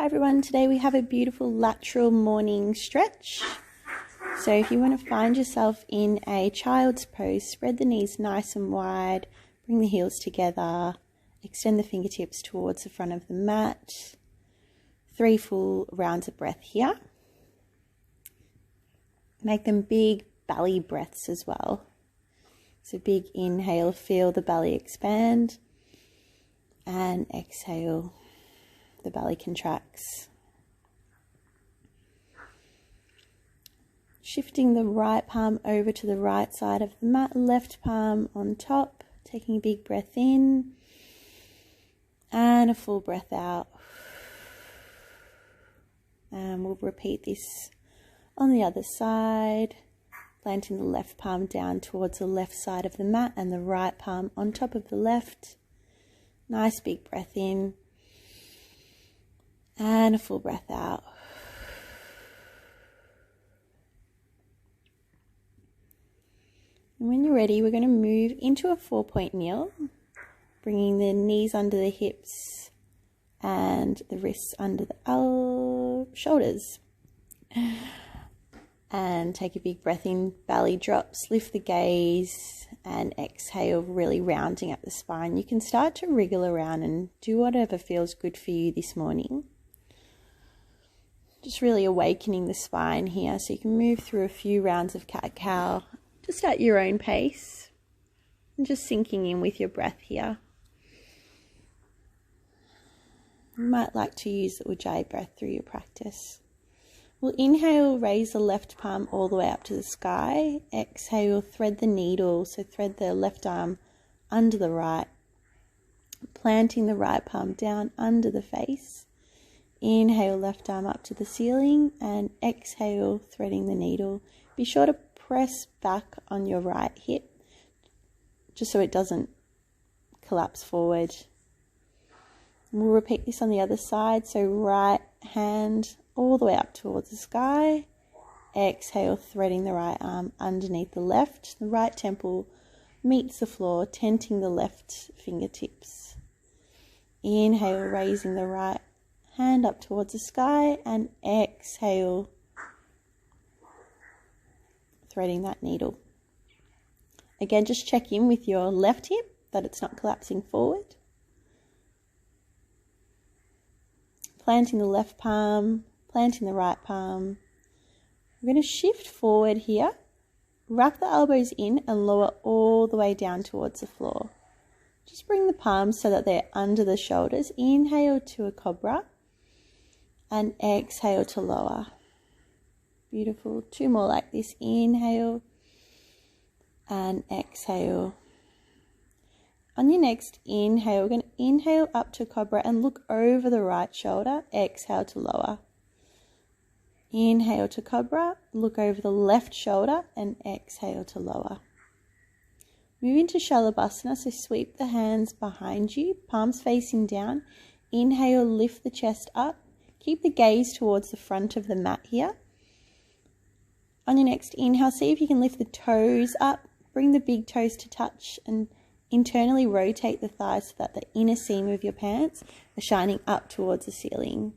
Hi everyone, today we have a beautiful lateral morning stretch. So if you want to find yourself in a child's pose, spread the knees nice and wide, bring the heels together, extend the fingertips towards the front of the mat. 3 full rounds of breath here. Make them big belly breaths as well. So big inhale, feel the belly expand, and exhale, the belly contracts. Shifting the right palm over to the right side of the mat, left palm on top, taking a big breath in and a full breath out. And we'll repeat this on the other side, planting the left palm down towards the left side of the mat and the right palm on top of the left. Nice big breath in and a full breath out. And when you're ready, we're going to move into a 4-point kneel, bringing the knees under the hips and the wrists under the shoulders. And take a big breath in, belly drops, lift the gaze, and exhale, really rounding up the spine. You can start to wriggle around and do whatever feels good for you this morning. Just really awakening the spine here, so you can move through a few rounds of cat-cow just at your own pace and just sinking in with your breath here. You might like to use the Ujjayi breath through your practice. We'll inhale, raise the left palm all the way up to the sky. Exhale, thread the needle, so thread the left arm under the right, planting the right palm down under the face. Inhale, left arm up to the ceiling, and exhale, threading the needle. Be sure to press back on your right hip, just so it doesn't collapse forward. And we'll repeat this on the other side, so right hand all the way up towards the sky. Exhale, threading the right arm underneath the left. The right temple meets the floor, tenting the left fingertips. Inhale, raising the right hand up towards the sky, and exhale, threading that needle. Again, just check in with your left hip that it's not collapsing forward. Planting the left palm, planting the right palm. We're going to shift forward here, wrap the elbows in and lower all the way down towards the floor. Just bring the palms so that they're under the shoulders. Inhale to a cobra and exhale to lower. Beautiful. 2 more like this. Inhale and exhale. On your next inhale, we're going to inhale up to cobra and look over the right shoulder. Exhale to lower. Inhale to cobra, look over the left shoulder, and exhale to lower. Move into Shalabhasana, so sweep the hands behind you, palms facing down. Inhale, lift the chest up. Keep the gaze towards the front of the mat here. On your next inhale, see if you can lift the toes up, bring the big toes to touch, and internally rotate the thighs so that the inner seam of your pants are shining up towards the ceiling.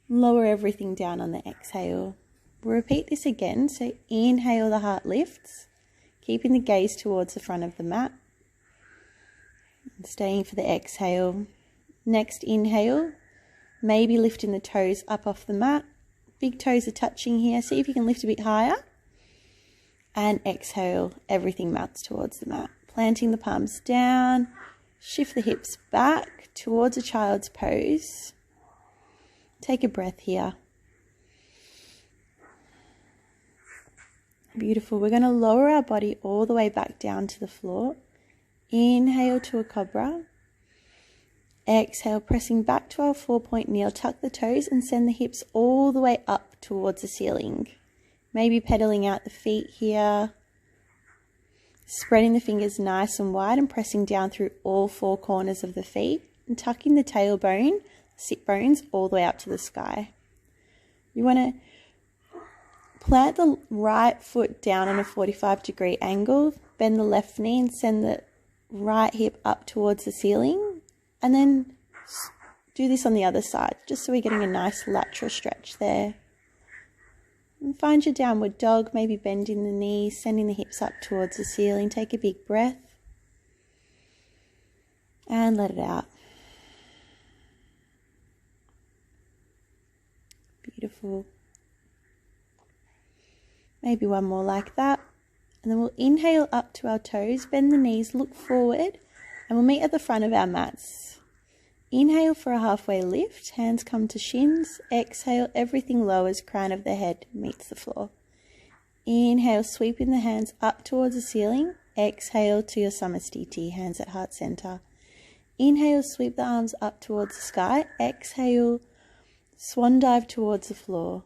Lower everything down on the exhale. We'll repeat this again, so inhale, the heart lifts, keeping the gaze towards the front of the mat. And staying for the exhale. Next inhale, maybe lifting the toes up off the mat. Big toes are touching here. See if you can lift a bit higher. And exhale, everything mounts towards the mat. Planting the palms down. Shift the hips back towards a child's pose. Take a breath here. Beautiful. We're going to lower our body all the way back down to the floor. Inhale to a cobra. Exhale, pressing back to our 4-point kneel. Tuck the toes and send the hips all the way up towards the ceiling. Maybe pedaling out the feet here. Spreading the fingers nice and wide and pressing down through all 4 corners of the feet. And tucking the tailbone, sit bones, all the way up to the sky. You want to plant the right foot down on a 45-degree angle. Bend the left knee and send the right hip up towards the ceiling. And then do this on the other side, just so we're getting a nice lateral stretch there. And find your downward dog, maybe bending the knees, sending the hips up towards the ceiling. Take a big breath and let it out. Beautiful. Maybe one more like that. And then we'll inhale up to our toes, bend the knees, look forward, and we'll meet at the front of our mats. Inhale for a halfway lift, hands come to shins. Exhale, everything lowers, crown of the head meets the floor. Inhale, sweeping the hands up towards the ceiling. Exhale to your Samasthiti, hands at heart center. Inhale, sweep the arms up towards the sky. Exhale, swan dive towards the floor.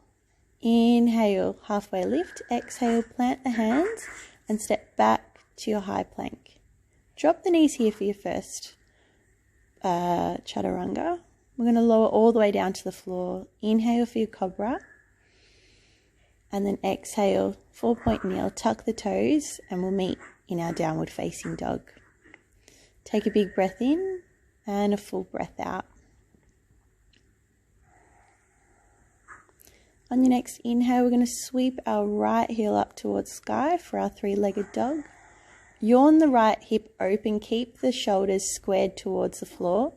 Inhale, halfway lift. Exhale, plant the hands and step back to your high plank. Drop the knees here for your first Chaturanga. We're going to lower all the way down to the floor. Inhale for your Cobra. And then exhale, 4-point kneel, tuck the toes, and we'll meet in our downward facing dog. Take a big breath in and a full breath out. On your next inhale, we're going to sweep our right heel up towards sky for our three-legged dog. Yawn the right hip open, keep the shoulders squared towards the floor.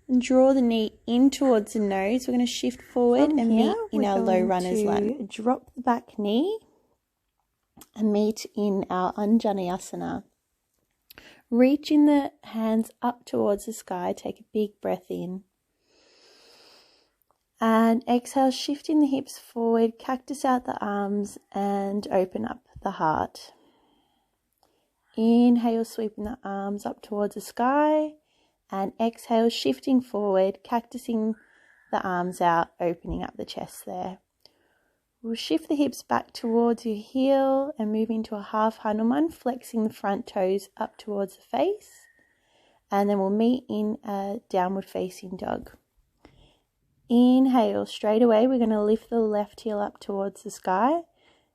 And draw the knee in towards the nose. We're going to shift forward and meet in our low Runners Lunge. Drop the back knee and meet in our Anjaneyasana. Reaching the hands up towards the sky, take a big breath in. And exhale, shifting the hips forward, cactus out the arms and open up the heart. Inhale, sweeping the arms up towards the sky. And exhale, shifting forward, cactusing the arms out, opening up the chest there. We'll shift the hips back towards your heel and move into a half Hanuman, flexing the front toes up towards the face. And then we'll meet in a downward facing dog. Inhale, straight away we're going to lift the left heel up towards the sky.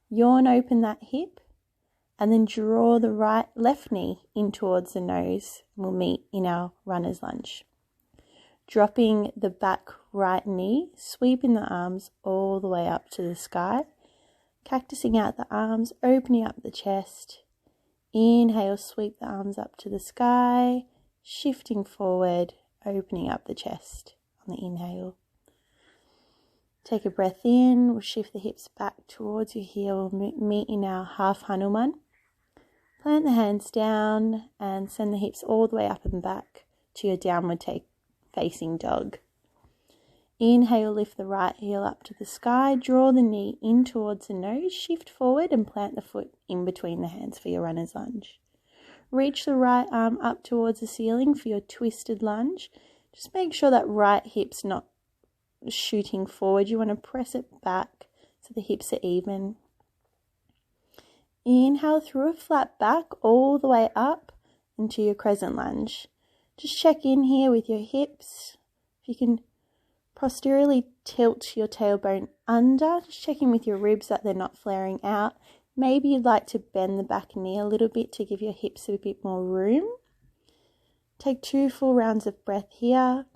Yawn open that hip. And then draw the left knee in towards the nose. We'll meet in our Runner's Lunge. Dropping the back right knee, sweeping the arms all the way up to the sky. Cactusing out the arms, opening up the chest. Inhale, sweep the arms up to the sky. Shifting forward, opening up the chest on the inhale. Take a breath in. We'll shift the hips back towards your heel. We'll meet in our half Hanuman. Plant the hands down and send the hips all the way up and back to your downward facing dog. Inhale, lift the right heel up to the sky. Draw the knee in towards the nose. Shift forward and plant the foot in between the hands for your Runner's Lunge. Reach the right arm up towards the ceiling for your twisted lunge. Just make sure that right hip's not shooting forward. You want to press it back so the hips are even. Inhale through a flat back all the way up into your Crescent Lunge. Just check in here with your hips. If you can posteriorly tilt your tailbone under, just checking with your ribs that they're not flaring out. Maybe you'd like to bend the back knee a little bit to give your hips a bit more room. Take 2 full rounds of breath here.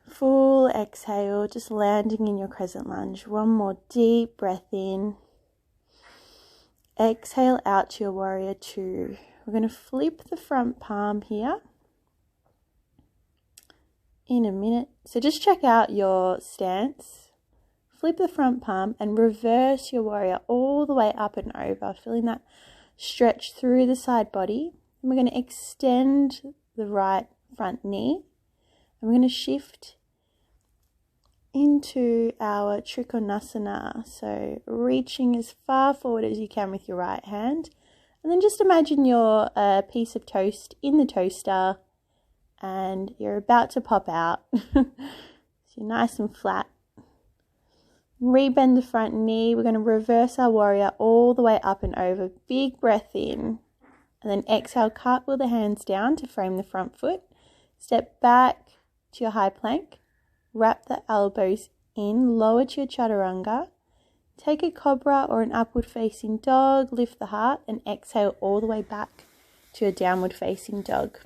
Full exhale, just landing in your Crescent Lunge. One more deep breath in. Exhale out to your Warrior 2. We're going to flip the front palm here in a minute. So just check out your stance. Flip the front palm and reverse your Warrior all the way up and over, feeling that stretch through the side body. And we're going to extend the right front knee. And we're going to shift into our Trikonasana. So reaching as far forward as you can with your right hand. And then just imagine you're a piece of toast in the toaster and you're about to pop out. So you're nice and flat. Rebend the front knee. We're going to reverse our Warrior all the way up and over. Big breath in. And then exhale, cartwheel the hands down to frame the front foot. Step back to your high plank. Wrap the elbows in, lower to your Chaturanga. Take a Cobra or an upward facing dog, lift the heart and exhale all the way back to a downward facing dog.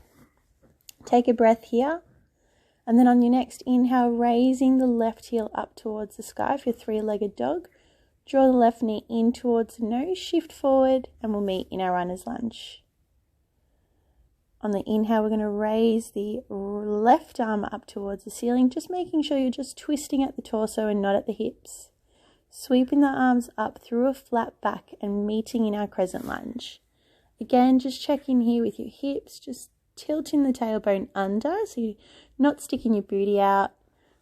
Take a breath here And then on your next inhale, raising the left heel up towards the sky for your three-legged dog. Draw the left knee in towards the nose, shift forward, and we'll meet in our runner's lunge. On the inhale, we're going to raise the left arm up towards the ceiling, just making sure you're just twisting at the torso and not at the hips. Sweeping the arms up through a flat back and meeting in our crescent lunge. Again, just check in here with your hips, just tilting the tailbone under so you're not sticking your booty out.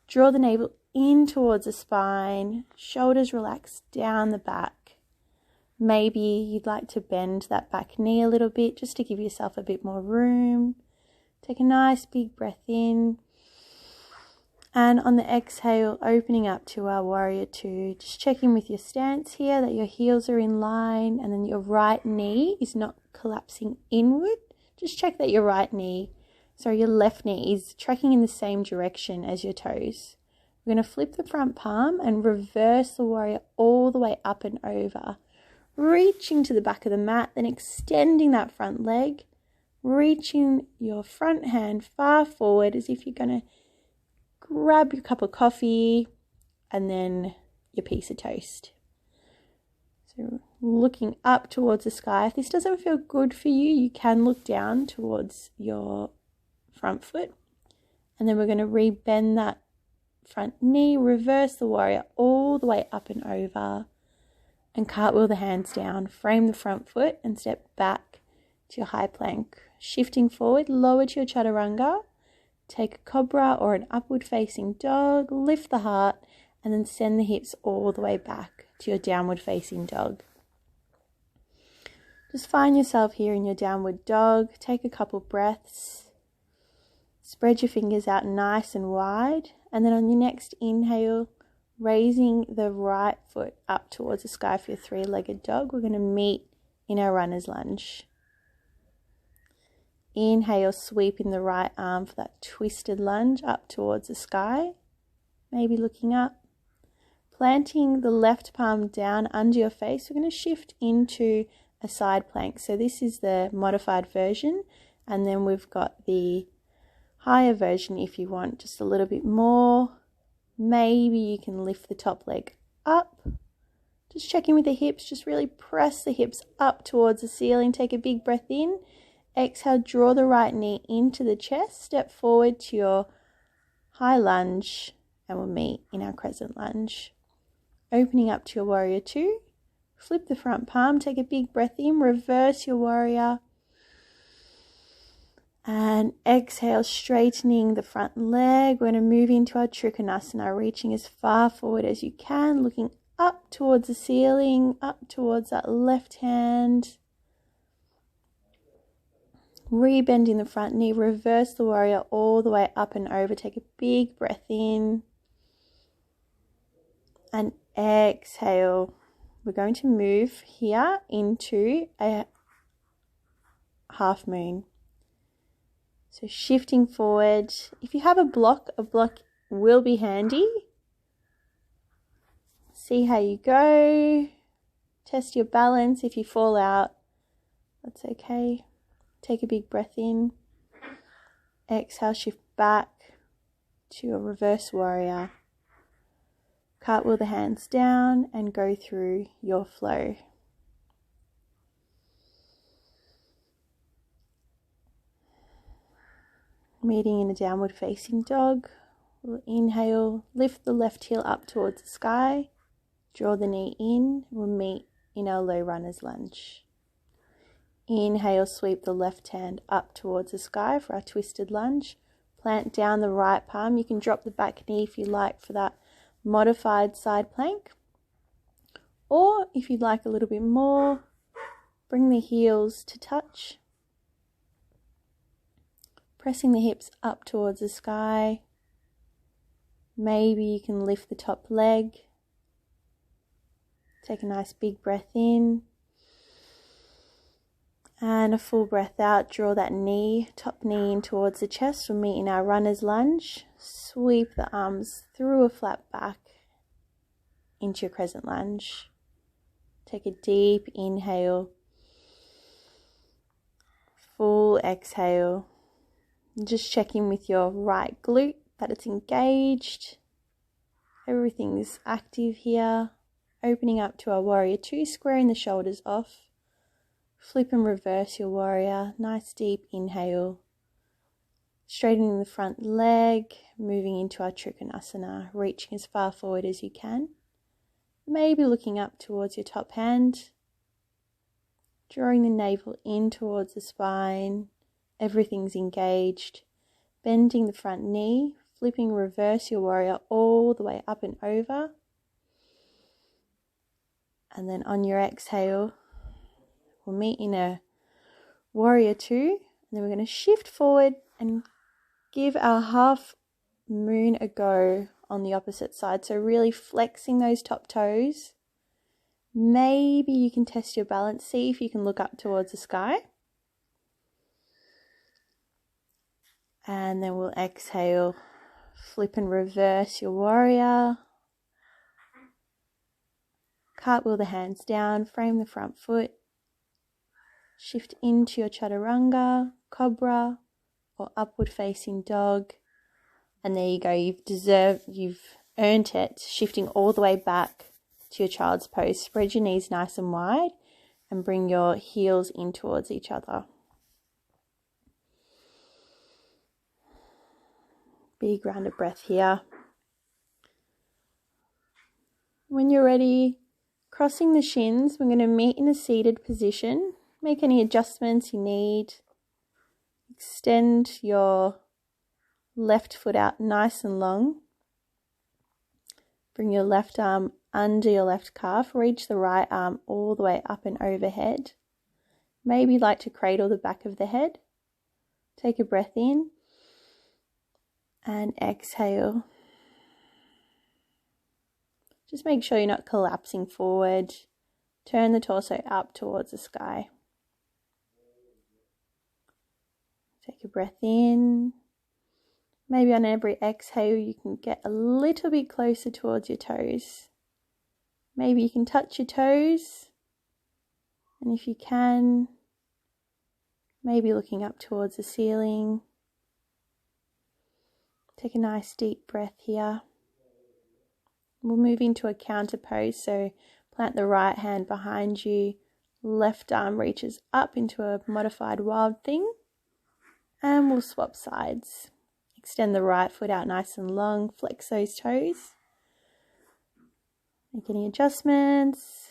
Draw the navel in towards the spine, shoulders relax down the back. Maybe you'd like to bend that back knee a little bit just to give yourself a bit more room. Take a nice big breath in. And on the exhale, opening up to our warrior two. Just checking with your stance here that your heels are in line and then your right knee is not collapsing inward. Just check that your your left knee is tracking in the same direction as your toes. We're going to flip the front palm and reverse the warrior all the way up and over. Reaching to the back of the mat, then extending that front leg, reaching your front hand far forward as if you're going to grab your cup of coffee and then your piece of toast. So looking up towards the sky. If this doesn't feel good for you, you can look down towards your front foot. And then we're going to rebend that front knee, reverse the warrior all the way up and over. And cartwheel the hands down, frame the front foot and step back to your high plank. Shifting forward, lower to your Chaturanga. Take a cobra or an upward facing dog, lift the heart and then send the hips all the way back to your downward facing dog. Just find yourself here in your downward dog. Take a couple breaths. Spread your fingers out nice and wide. And then on your next inhale, raising the right foot up towards the sky for your three-legged dog. We're going to meet in our runner's lunge. Inhale, sweeping the right arm for that twisted lunge up towards the sky. Maybe looking up. Planting the left palm down under your face. We're going to shift into a side plank. So this is the modified version. And then we've got the higher version if you want just a little bit more. Maybe you can lift the top leg up. Just checking with the hips. Just really press the hips up towards the ceiling. Take a big breath in. Exhale, draw the right knee into the chest. Step forward to your high lunge. And we'll meet in our crescent lunge. Opening up to your warrior two. Flip the front palm. Take a big breath in. Reverse your warrior. And exhale, straightening the front leg. We're going to move into our Trikonasana, reaching as far forward as you can, looking up towards the ceiling, up towards that left hand. Rebending the front knee, reverse the warrior all the way up and over. Take a big breath in. And exhale. We're going to move here into a half moon. So shifting forward. If you have a block will be handy. See how you go. Test your balance. If you fall out, that's okay. Take a big breath in. Exhale, shift back to a reverse warrior. Cartwheel the hands down and go through your flow. Meeting in a downward facing dog. We'll inhale, lift the left heel up towards the sky. Draw the knee in. We'll meet in our low runner's lunge. Inhale, sweep the left hand up towards the sky for our twisted lunge. Plant down the right palm. You can drop the back knee if you like for that modified side plank. Or if you'd like a little bit more, bring the heels to touch. Pressing the hips up towards the sky. Maybe you can lift the top leg. Take a nice big breath in. And a full breath out. Draw that knee, top knee in towards the chest. We'll meet in our runner's lunge. Sweep the arms through a flat back into your crescent lunge. Take a deep inhale. Full exhale. Just check in with your right glute. that it's engaged. Everything's active here. Opening up to our warrior two, squaring the shoulders off. Flip and reverse your warrior. Nice deep inhale. Straightening the front leg, moving into our Trikonasana, reaching as far forward as you can. Maybe looking up towards your top hand. Drawing the navel in towards the spine. Everything's engaged. Bending the front knee, flipping reverse your warrior all the way up and over. And then on your exhale, we'll meet in a warrior two. And then we're going to shift forward and give our half moon a go on the opposite side. So really flexing those top toes. Maybe you can test your balance. See if you can look up towards the sky. And then we'll exhale, flip and reverse your warrior. Cartwheel the hands down, frame the front foot. Shift into your Chaturanga, Cobra, or upward facing dog. And there you go, you've earned it. Shifting all the way back to your child's pose. Spread your knees nice and wide and bring your heels in towards each other. Big round of breath here. When you're ready, crossing the shins, we're going to meet in a seated position. Make any adjustments you need. Extend your left foot out nice and long. Bring your left arm under your left calf. Reach the right arm all the way up and overhead. Maybe you'd like to cradle the back of the head. Take a breath in. And exhale. Just make sure you're not collapsing forward. Turn the torso up towards the sky. Take a breath in. Maybe on every exhale you can get a little bit closer towards your toes. Maybe you can touch your toes. And if you can, maybe looking up towards the ceiling. Take a nice deep breath here. We'll move into a counter pose. So plant the right hand behind you. Left arm reaches up into a modified wild thing. And we'll swap sides. Extend the right foot out nice and long. Flex those toes. Make any adjustments.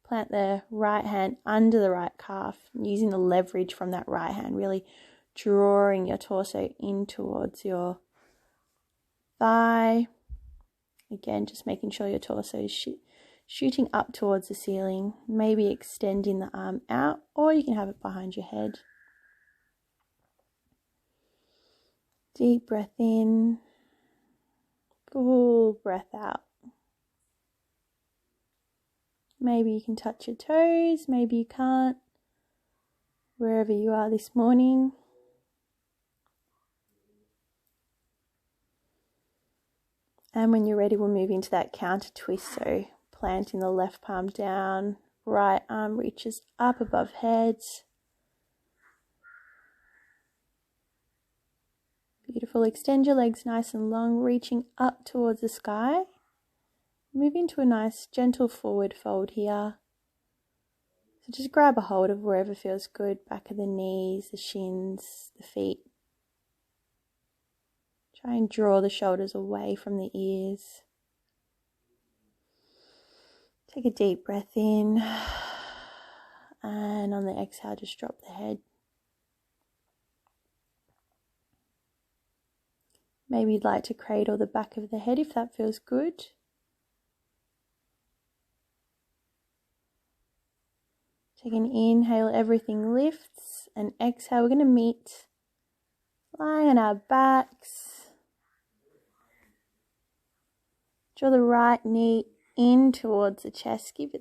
Plant the right hand under the right calf. Using the leverage from that right hand. Really drawing your torso in towards your thigh. Again, just making sure your torso is shooting up towards the ceiling. Maybe extending the arm out, or you can have it behind your head. Deep breath in. Full breath out. Maybe you can touch your toes, maybe you can't. Wherever you are this morning. And when you're ready, we'll move into that counter twist. So planting the left palm down, right arm reaches up above head. Beautiful. Extend your legs nice and long, reaching up towards the sky. Move into a nice gentle forward fold here. So just grab a hold of wherever feels good, back of the knees, the shins, the feet. Try and draw the shoulders away from the ears. Take a deep breath in. And on the exhale, just drop the head. Maybe you'd like to cradle the back of the head if that feels good. Take an inhale, everything lifts. And exhale, we're going to meet lying on our backs. Draw the right knee in towards the chest. Give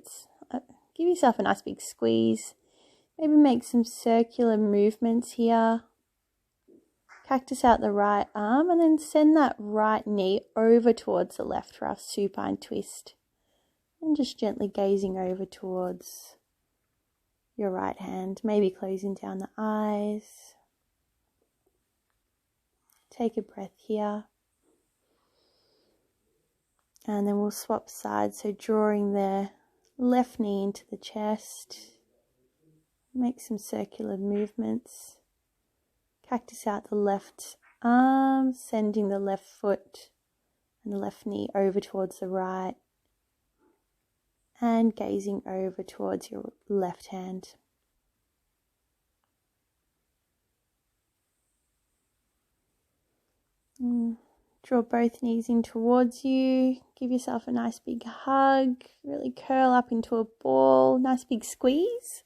yourself a nice big squeeze. Maybe make some circular movements here. Cactus out the right arm and then send that right knee over towards the left for our supine twist. And just gently gazing over towards your right hand. Maybe closing down the eyes. Take a breath here. And then we'll swap sides, so drawing the left knee into the chest. Make some circular movements. Cactus out the left arm, sending the left foot and the left knee over towards the right. And gazing over towards your left hand. Draw both knees in towards you. Give yourself a nice big hug. Really curl up into a ball. Nice big squeeze.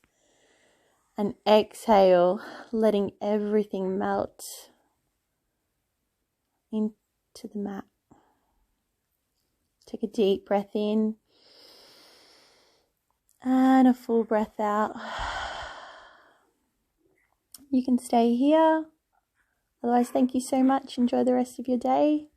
And exhale, letting everything melt into the mat. Take a deep breath in. And a full breath out. You can stay here. Otherwise, thank you so much. Enjoy the rest of your day.